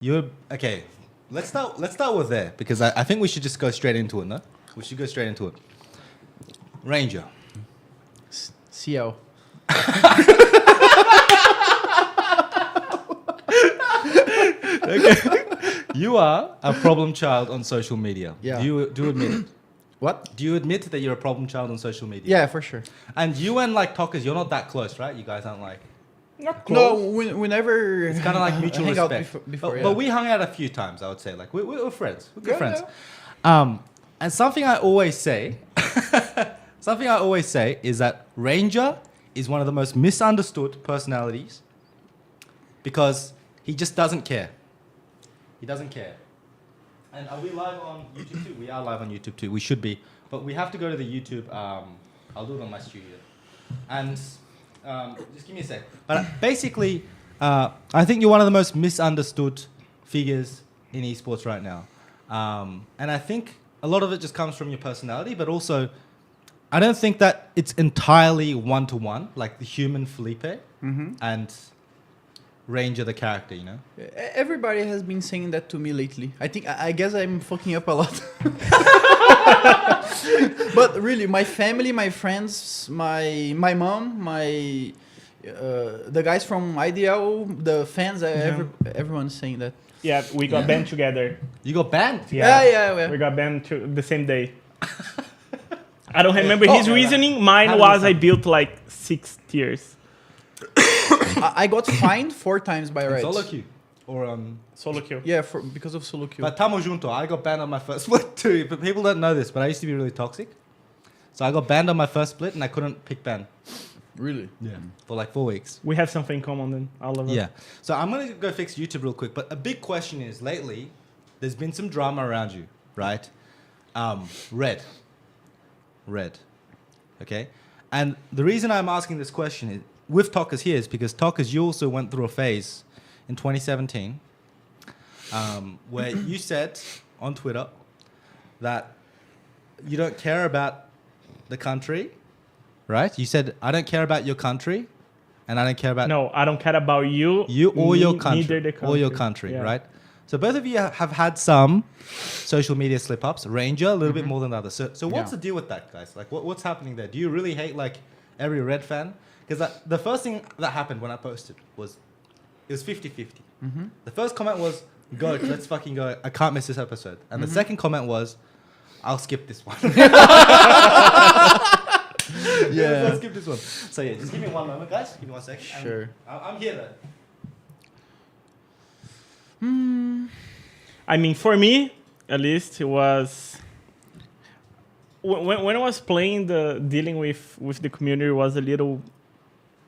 Okay. Let's start with there because I think we should just go straight into it, no? We should go straight into it. Ranger. CL. Okay. You are a problem child on social media. Yeah. Do you admit it? What? Do you admit that you're a problem child on social media? Yeah, for sure. And you and like Talkers, you're not that close, right? You guys aren't like... Not close. No, we never. It's kind of like mutual hang out respect. before, but we hung out a few times, I would say. Like we're friends. We're good Yeah, friends. yeah. And something I always say, is that Ranger is one of the most misunderstood personalities because he just doesn't care. He doesn't care. And are we live on YouTube too? We are live on YouTube too. We should be, but we have to go to the YouTube. I'll do it on my studio, and. Just give me a sec. But basically, I think you're one of the most misunderstood figures in esports right now. And I think a lot of it just comes from your personality, but also, I don't think that it's entirely one-to-one, like the human Felipe and Ranger the character, you know? Everybody has been saying that to me lately. I guess I'm fucking up a lot. But really, my family, my friends, my mom, the guys from IDL, the fans, everyone's saying that. Yeah, we got banned together. You got banned? Yeah. We got banned the same day. I don't remember his reasoning. Mine was I built like 6 tiers. I got fined 4 times by Red. Solo queue. Or Solo kill. Yeah, because of solo queue. But tamo junto, I got banned on my first split too. But people don't know this, but I used to be really toxic. So I got banned on my first split and I couldn't pick ban. Really? Yeah. For like 4 weeks. We have something in common then. I love it. Yeah. So I'm going to go fix YouTube real quick. But a big question is, lately, there's been some drama around you, right? Red. Okay? And the reason I'm asking this question is, with Talkers here is because Talkers, you also went through a phase in 2017 where you said on Twitter that you don't care about the country, right? You said, I don't care about your country and I don't care about... No, I don't care about you. You or your country. Neither the country. Or your country, Yeah. right? So both of you have had some social media slip-ups. Ranger, a little bit more than the other. So what's the deal with that, guys? Like, what's happening there? Do you really hate, like, every Red fan? Because the first thing that happened when I posted was... It was 50-50. The first comment was, go, let's fucking go. I can't miss this episode. And the second comment was, I'll skip this one. Yeah. Let's skip this one. So yeah, just give me one moment, guys. Give me 1 second. Sure. I'm here though. I mean, for me, at least, it was... When I was playing, dealing with the community was a little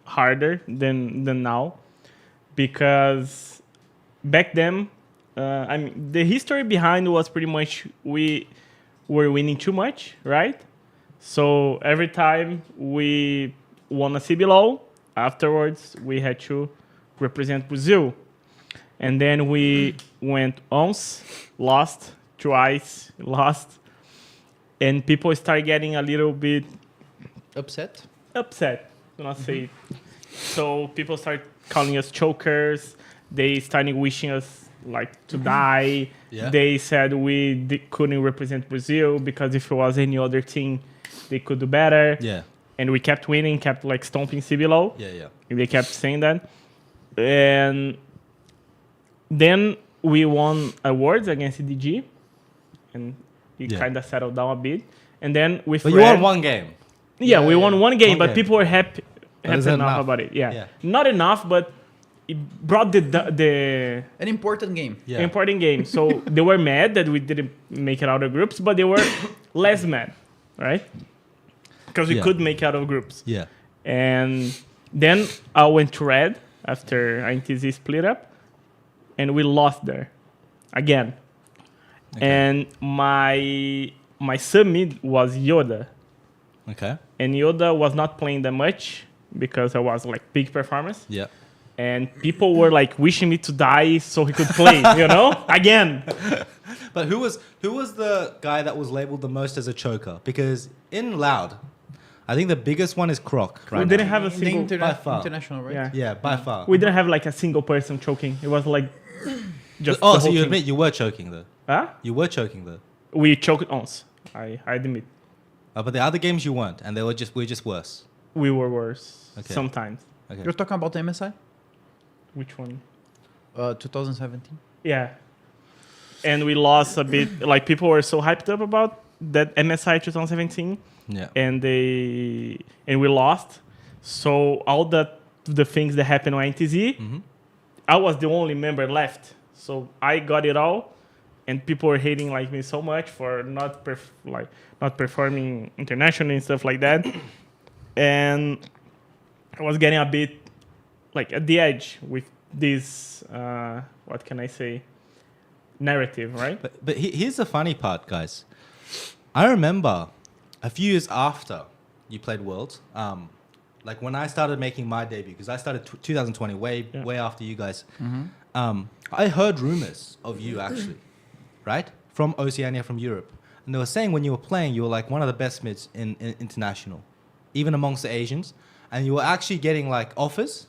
harder than now. Because back then, I mean, the history behind was pretty much we were winning too much, right? So every time we won a CBLOL, afterwards we had to represent Brazil. And then we went once, lost, twice, lost. And people started getting a little bit... Upset, do not say. So people started calling us chokers. They started wishing us like to die. Yeah. They said we couldn't represent Brazil because if it was any other team, they could do better. Yeah. And we kept winning, kept like stomping CBLOL. Yeah. And they kept saying that. And then we won awards against EDG. And it kind of settled down a bit. And then with But you won one game. Yeah, we won one game, One but game. people were happy enough enough. about it. Yeah. Yeah. Not enough, but it brought the an important game. Yeah. important game. So they were mad that we didn't make it out of groups, but they were less mad, right? Because we could make it out of groups. Yeah. And then I went to Red after INTZ split up, and we lost there again. Okay. And my sub-mid was Yoda. Okay. And Yoda was not playing that much because I was like peak performance. Yeah. And people were like wishing me to die so he could play, you know, again. But who was the guy that was labeled the most as a choker? Because in Loud, I think the biggest one is Croc. Right We now. didn't have a single... by far. International, right? Yeah. Yeah, by far. We didn't have like a single person choking. It was like Just Oh, the so whole you team. admit you were choking though. Huh? You were choking though. We choked once. I admit. But the other games you weren't, and we're just worse. We were worse Okay. sometimes. Okay. You're talking about the MSI? Which one? 2017. Yeah. And we lost a bit. Like, people were so hyped up about that MSI 2017, Yeah. and we lost. So all the things that happened on NTZ, Mhm. I was the only member left. So I got it all, and people were hating like me so much for not performing internationally and stuff like that. And I was getting a bit like at the edge with this. What can I say? Narrative, right? But here's the funny part, guys. I remember a few years after you played Worlds, like when I started making my debut, because I started 2020, way after you guys. I heard rumors of you actually, right, from Oceania, from Europe, and they were saying when you were playing, you were like one of the best mids in international, even amongst the Asians, and you were actually getting like offers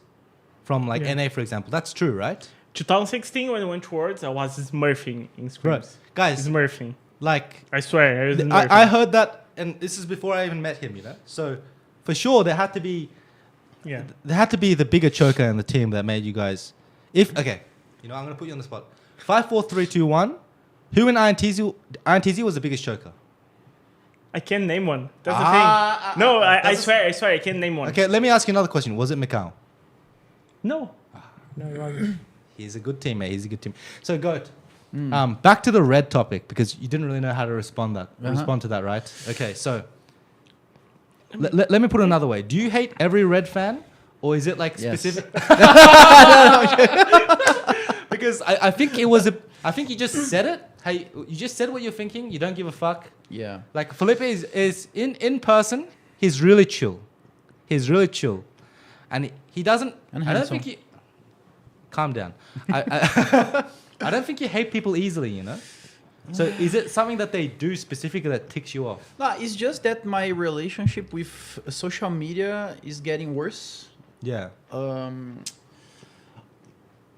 from like Yeah. NA, for example. That's true, right? 2016, when I went towards, I was smurfing in scrims. Guys, Smurfing. like I swear, I was smurfing. I heard that, and this is before I even met him, you know. So for sure, there had to be the bigger choker in the team that made you guys. Okay, you know, I'm gonna put you on the spot. 5, 4, 3, 2, 1. Who in INTZ was the biggest choker? I can't name one. That's the thing. No, I swear, I can't name one. Okay, let me ask you another question. Was it Mikau? No. No, it wasn't. He's a good teammate. He's a good team. So Goat. Back to the red topic, because you didn't really know how to respond to that, right? Okay, so let me put it another way. Do you hate every red fan, or is it like Yes. specific? Because I think I think you just said it. Hey, you just said what you're thinking. You don't give a fuck. Yeah. Like Felipe is in person. He's really chill. And he doesn't. And I don't handsome. think he. Calm down. I don't think you hate people easily, you know? So is it something that they do specifically that ticks you off? No, it's just that my relationship with social media is getting worse. Yeah.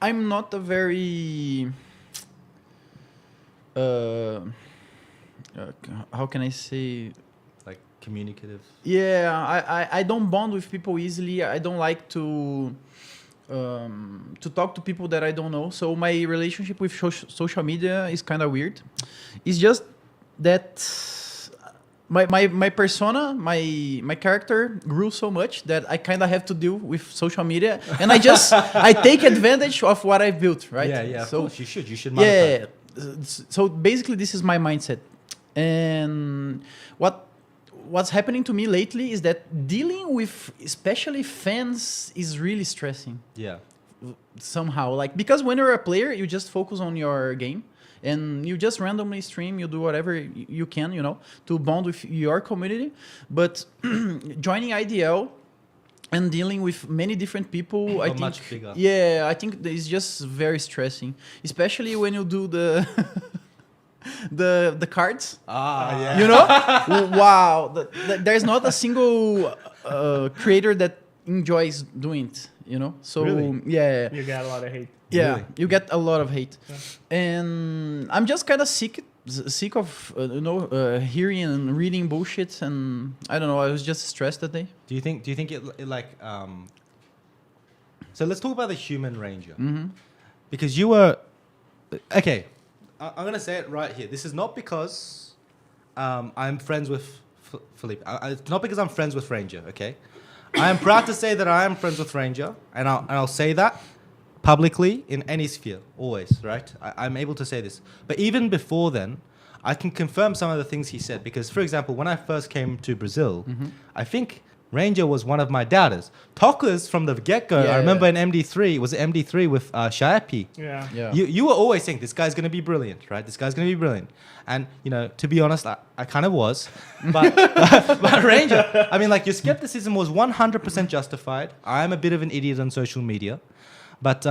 I'm not a very how can I say? Like communicative. Yeah, I don't bond with people easily. I don't like to talk to people that I don't know. So my relationship with social media is kind of weird. It's just that my persona, my character grew so much that I kind of have to deal with social media, and I take advantage of what I've built, right? Yeah. So Of course, you should. Monetize yeah. it. So basically, this is my mindset, and what's happening to me lately is that dealing with especially fans is really stressing Yeah. somehow. Like, because when you're a player, you just focus on your game and you just randomly stream, you do whatever you can, you know, to bond with your community. But joining IDL and dealing with many different people, I think, much bigger. yeah, I think it's just very stressing, especially when you do the the cards. Yeah. You know, wow, there's not a single creator that enjoys doing it, you know. So Really? yeah, You got a lot of hate. yeah, Really? you get a lot of hate. Yeah. And I'm just kind of sick of hearing and reading bullshit, and I don't know, I was just stressed that day. Do you think it like so let's talk about the human ranger. Because you were okay, I'm gonna say it right here. This is not because I'm friends with Felipe. It's not because I'm friends with Ranger, okay? I am proud to say that I am friends with Ranger, and I'll say that publicly in any sphere, always, right? I'm able to say this. But even before then, I can confirm some of the things he said. Because, for example, when I first came to Brazil, I think Ranger was one of my doubters. TOCKERS from the get-go, I remember in MD3, was it MD3 with Shayapi? Yeah. Yeah. You were always saying, this guy's going to be brilliant, right? This guy's going to be brilliant. And, you know, to be honest, I kind of was. But, but Ranger, I mean, like, your skepticism was 100% justified. I'm a bit of an idiot on social media. But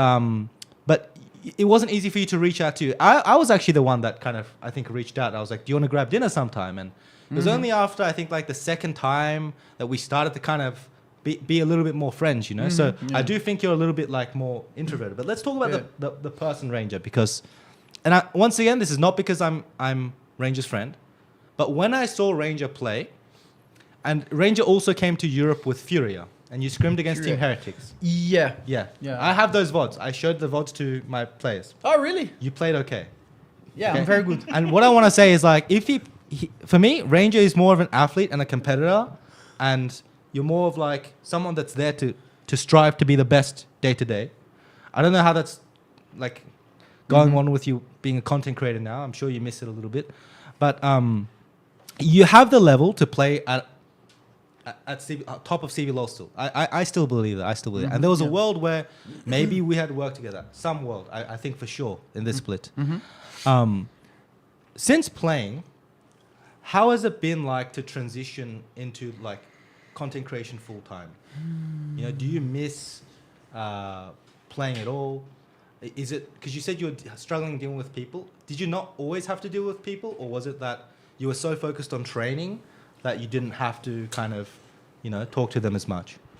it wasn't easy for you to reach out to. I was actually the one that kind of, I think, reached out. I was like, do you want to grab dinner sometime? And it was only after, I think, like the second time that we started to kind of be a little bit more friends, you know. So yeah. I do think you're a little bit like more introverted. But let's talk about Yeah. the person Ranger, because, and once again, this is not because I'm Ranger's friend, but when I saw Ranger play, and Ranger also came to Europe with Furia, and you scrimmed against Team Furia. Heretics. Yeah. Yeah, Yeah. I have those VODs. I showed the VODs to my players. Oh, really? You played okay. Yeah, Okay. I'm very good. And what I want to say is like, if he, for me, Ranger is more of an athlete and a competitor, and you're more of like someone that's there to strive to be the best day to day. I don't know how that's like going on with you being a content creator now. I'm sure you miss it a little bit, but you have the level to play at top of CV LoL still. I still believe that. I still believe that. And there was a world where maybe we had worked together. Some world, I think for sure, in this split. Since playing, how has it been like to transition into like content creation full time? You know, do you miss playing at all? Is it because you said you were struggling dealing with people? Did you not always have to deal with people, or was it that you were so focused on training that you didn't have to kind of, you know, talk to them as much?